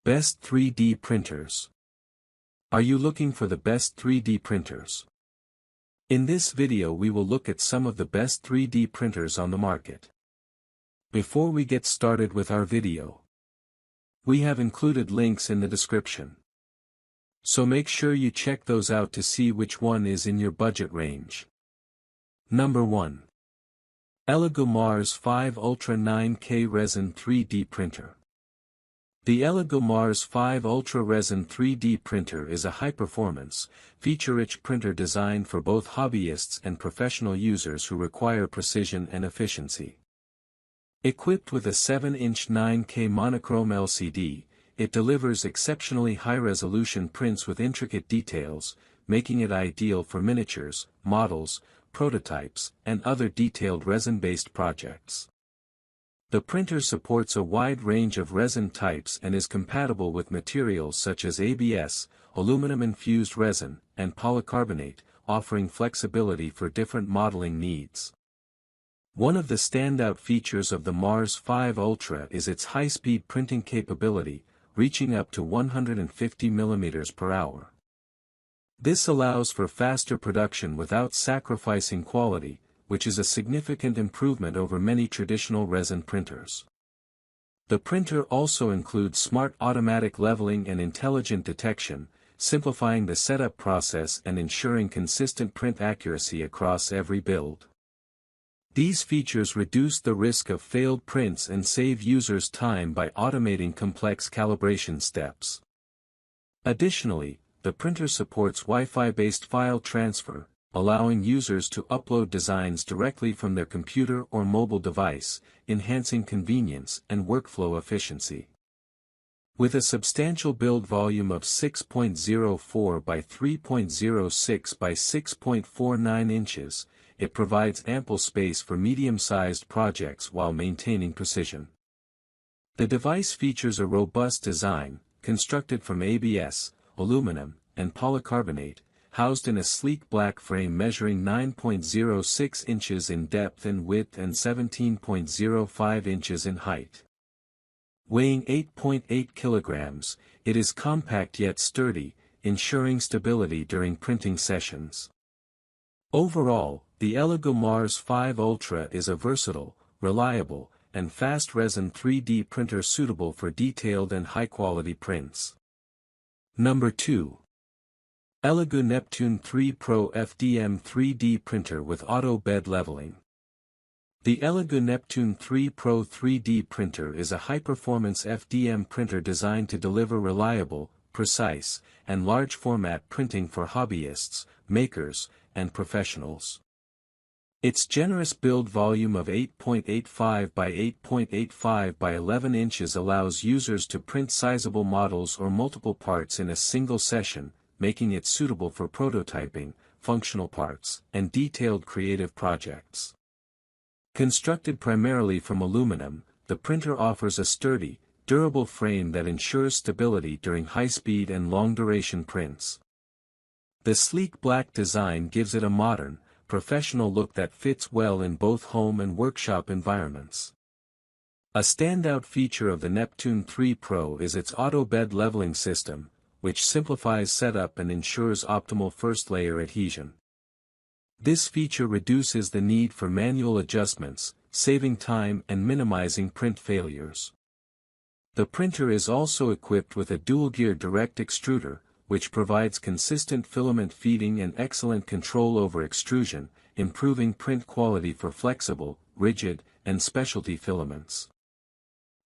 Best 3D printers. Are you looking for the best 3D printers? In this video we will look at some of the best 3D printers on the market. Before we get started with our video, we have included links in the description. So make sure you check those out to see which one is in your budget range. Number 1. ELEGOO Mars 5 Ultra 9K Resin 3D Printer. The ELEGOO Mars 5 Ultra Resin 3D printer is a high-performance, feature-rich printer designed for both hobbyists and professional users who require precision and efficiency. Equipped with a 7-inch 9K monochrome LCD, it delivers exceptionally high-resolution prints with intricate details, making it ideal for miniatures, models, prototypes, and other detailed resin-based projects. The printer supports a wide range of resin types and is compatible with materials such as ABS, aluminum-infused resin, and polycarbonate, offering flexibility for different modeling needs. One of the standout features of the Mars 5 Ultra is its high-speed printing capability, reaching up to 150 mm per hour. This allows for faster production without sacrificing quality, which is a significant improvement over many traditional resin printers. The printer also includes smart automatic leveling and intelligent detection, simplifying the setup process and ensuring consistent print accuracy across every build. These features reduce the risk of failed prints and save users time by automating complex calibration steps. Additionally, the printer supports Wi-Fi-based file transfer, allowing users to upload designs directly from their computer or mobile device, enhancing convenience and workflow efficiency. With a substantial build volume of 6.04 by 3.06 by 6.49 inches, it provides ample space for medium-sized projects while maintaining precision. The device features a robust design, constructed from ABS, aluminum, and polycarbonate, housed in a sleek black frame measuring 9.06 inches in depth and width and 17.05 inches in height. Weighing 8.8 kilograms, it is compact yet sturdy, ensuring stability during printing sessions. Overall, the ELEGOO Mars 5 Ultra is a versatile, reliable, and fast resin 3D printer suitable for detailed and high-quality prints. Number 2. ELEGOO Neptune 3 Pro FDM 3D Printer with Auto Bed Leveling. The ELEGOO Neptune 3 Pro 3D Printer is a high-performance FDM printer designed to deliver reliable, precise, and large-format printing for hobbyists, makers, and professionals. Its generous build volume of 8.85 by 8.85 by 11 inches allows users to print sizable models or multiple parts in a single session, making it suitable for prototyping, functional parts, and detailed creative projects. Constructed primarily from aluminum, the printer offers a sturdy, durable frame that ensures stability during high-speed and long-duration prints. The sleek black design gives it a modern, professional look that fits well in both home and workshop environments. A standout feature of the Neptune 3 Pro is its auto bed leveling system, which simplifies setup and ensures optimal first-layer adhesion. This feature reduces the need for manual adjustments, saving time and minimizing print failures. The printer is also equipped with a dual-gear direct extruder, which provides consistent filament feeding and excellent control over extrusion, improving print quality for flexible, rigid, and specialty filaments.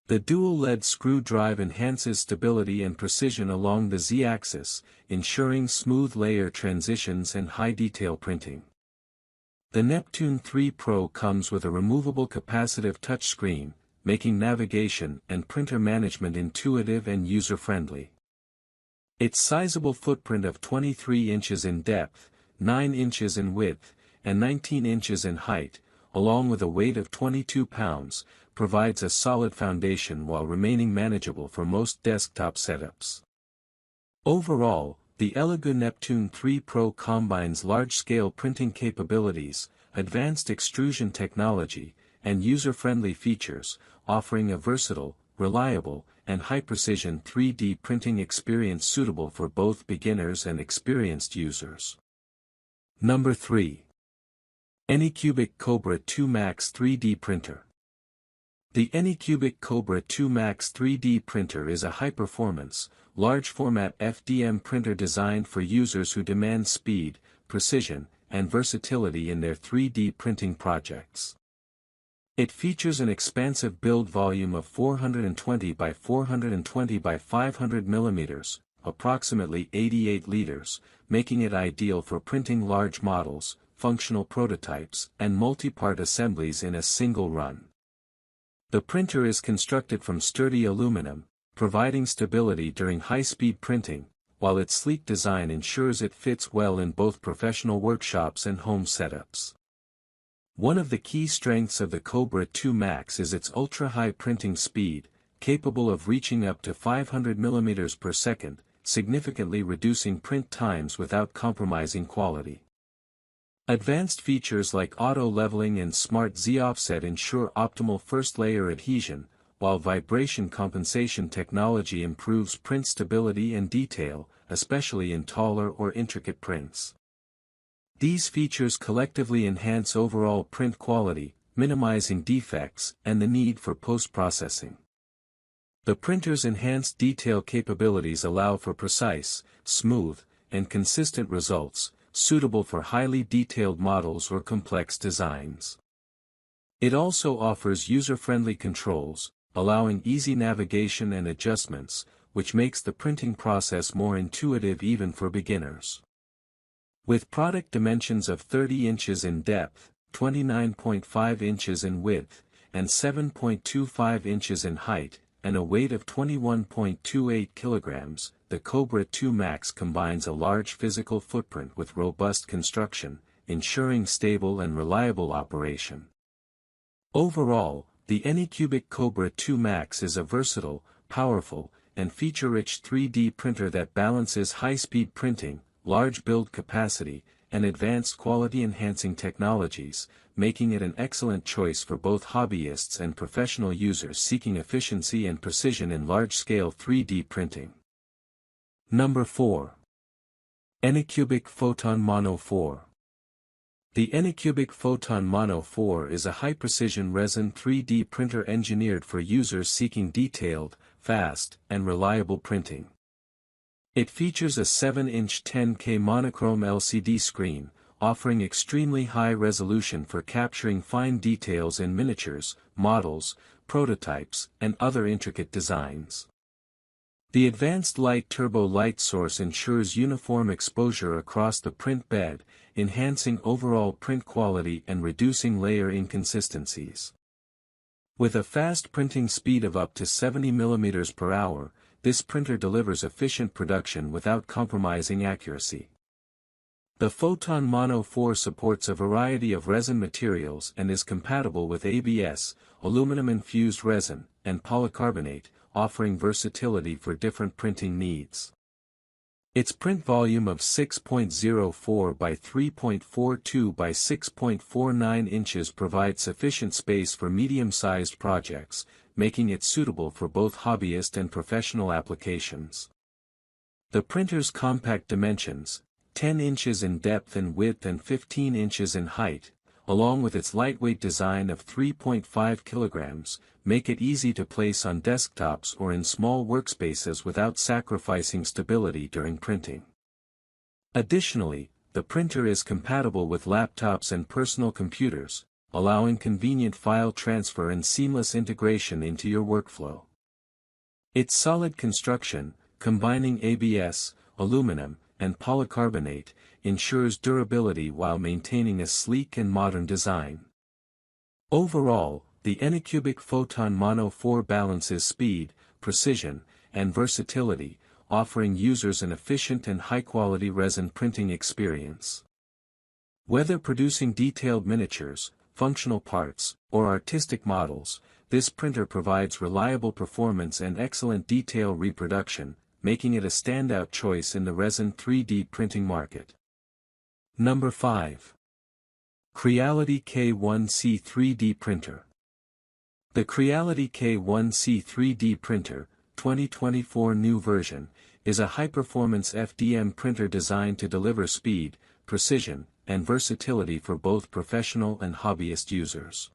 The dual-lead screw drive enhances stability and precision along the Z-axis, ensuring smooth layer transitions and high-detail printing. The Neptune 3 Pro comes with a removable capacitive touchscreen, making navigation and printer management intuitive and user-friendly. Its sizable footprint of 23 inches in depth, 9 inches in width, and 19 inches in height, along with a weight of 22 pounds, provides a solid foundation while remaining manageable for most desktop setups. Overall, the ELEGOO Neptune 3 Pro combines large-scale printing capabilities, advanced extrusion technology, and user-friendly features, offering a versatile, reliable, and high-precision 3D printing experience suitable for both beginners and experienced users. Number 3. Anycubic Kobra 2 Max 3D Printer. The Anycubic Kobra 2 Max 3D printer is a high-performance, large-format FDM printer designed for users who demand speed, precision, and versatility in their 3D printing projects. It features an expansive build volume of 420 by 420 by 500 mm, approximately 88 liters, making it ideal for printing large models, functional prototypes, and multi-part assemblies in a single run. The printer is constructed from sturdy aluminum, providing stability during high-speed printing, while its sleek design ensures it fits well in both professional workshops and home setups. One of the key strengths of the Kobra 2 Max is its ultra-high printing speed, capable of reaching up to 500 mm per second, significantly reducing print times without compromising quality. Advanced features like auto-leveling and smart Z-offset ensure optimal first-layer adhesion, while vibration compensation technology improves print stability and detail, especially in taller or intricate prints. These features collectively enhance overall print quality, minimizing defects and the need for post-processing. The printer's enhanced detail capabilities allow for precise, smooth, and consistent results, suitable for highly detailed models or complex designs. It also offers user-friendly controls, allowing easy navigation and adjustments, which makes the printing process more intuitive even for beginners. With product dimensions of 30 inches in depth, 29.5 inches in width, and 7.25 inches in height, and a weight of 21.28 kilograms, the Kobra 2 Max combines a large physical footprint with robust construction, ensuring stable and reliable operation. Overall, the Anycubic Kobra 2 Max is a versatile, powerful, and feature-rich 3D printer that balances high-speed printing, large build capacity, and advanced quality-enhancing technologies, making it an excellent choice for both hobbyists and professional users seeking efficiency and precision in large-scale 3D printing. Number 4. Anycubic Photon Mono 4. The Anycubic Photon Mono 4 is a high-precision resin 3D printer engineered for users seeking detailed, fast, and reliable printing. It features a 7-inch 10K monochrome LCD screen, offering extremely high resolution for capturing fine details in miniatures, models, prototypes, and other intricate designs. The advanced light turbo light source ensures uniform exposure across the print bed, enhancing overall print quality and reducing layer inconsistencies. With a fast printing speed of up to 70 mm per hour, this printer delivers efficient production without compromising accuracy. The Photon Mono 4 supports a variety of resin materials and is compatible with ABS, aluminum-infused resin, and polycarbonate, offering versatility for different printing needs. Its print volume of 6.04 by 3.42 by 6.49 inches provides sufficient space for medium-sized projects, making it suitable for both hobbyist and professional applications. The printer's compact dimensions, 10 inches in depth and width and 15 inches in height, along with its lightweight design of 3.5 kilograms, make it easy to place on desktops or in small workspaces without sacrificing stability during printing. Additionally, the printer is compatible with laptops and personal computers, allowing convenient file transfer and seamless integration into your workflow. Its solid construction, combining ABS, aluminum, and polycarbonate, ensures durability while maintaining a sleek and modern design. Overall, the Anycubic Photon Mono 4 balances speed, precision, and versatility, offering users an efficient and high-quality resin printing experience. Whether producing detailed miniatures, functional parts, or artistic models, this printer provides reliable performance and excellent detail reproduction, making it a standout choice in the resin 3D printing market. Number 5. Creality K1C 3D Printer. The Creality K1C 3D printer, 2024 new version, is a high-performance FDM printer designed to deliver speed, precision, and versatility for both professional and hobbyist users.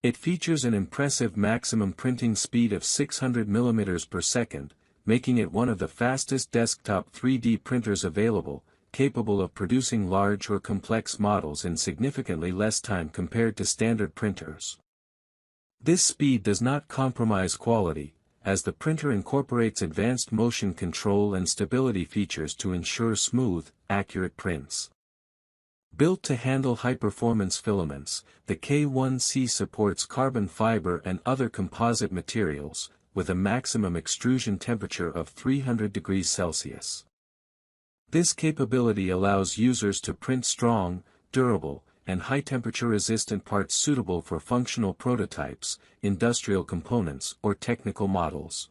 It features an impressive maximum printing speed of 600 mm per second, making it one of the fastest desktop 3D printers available, capable of producing large or complex models in significantly less time compared to standard printers. This speed does not compromise quality, as the printer incorporates advanced motion control and stability features to ensure smooth, accurate prints. Built to handle high-performance filaments, the K1C supports carbon fiber and other composite materials, with a maximum extrusion temperature of 300 degrees Celsius. This capability allows users to print strong, durable, and high-temperature resistant parts suitable for functional prototypes, industrial components, or technical models.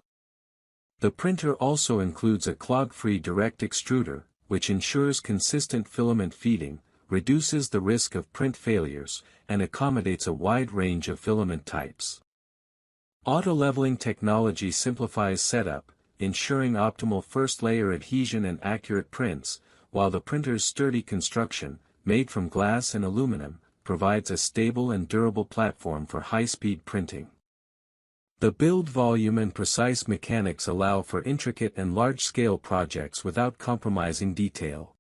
The printer also includes a clog-free direct extruder, which ensures consistent filament feeding, reduces the risk of print failures, and accommodates a wide range of filament types. Auto-leveling technology simplifies setup, ensuring optimal first-layer adhesion and accurate prints, while the printer's sturdy construction, made from glass and aluminum, provides a stable and durable platform for high-speed printing. The build volume and precise mechanics allow for intricate and large-scale projects without compromising detail.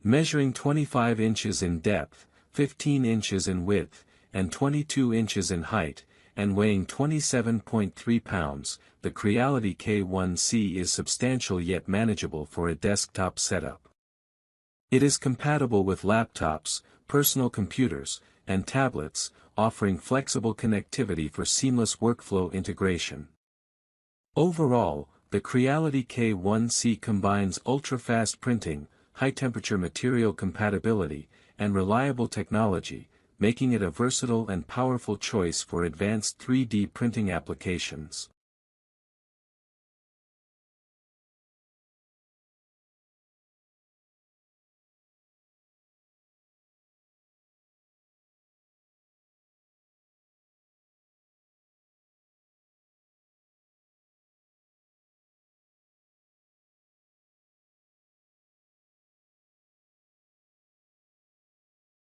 Measuring 25 inches in depth, 15 inches in width, and 22 inches in height, and weighing 27.3 pounds, the Creality K1C is substantial yet manageable for a desktop setup. It is compatible with laptops, personal computers, and tablets, offering flexible connectivity for seamless workflow integration. Overall, the Creality K1C combines ultra-fast printing, high-temperature material compatibility, and reliable technology, making it a versatile and powerful choice for advanced 3D printing applications.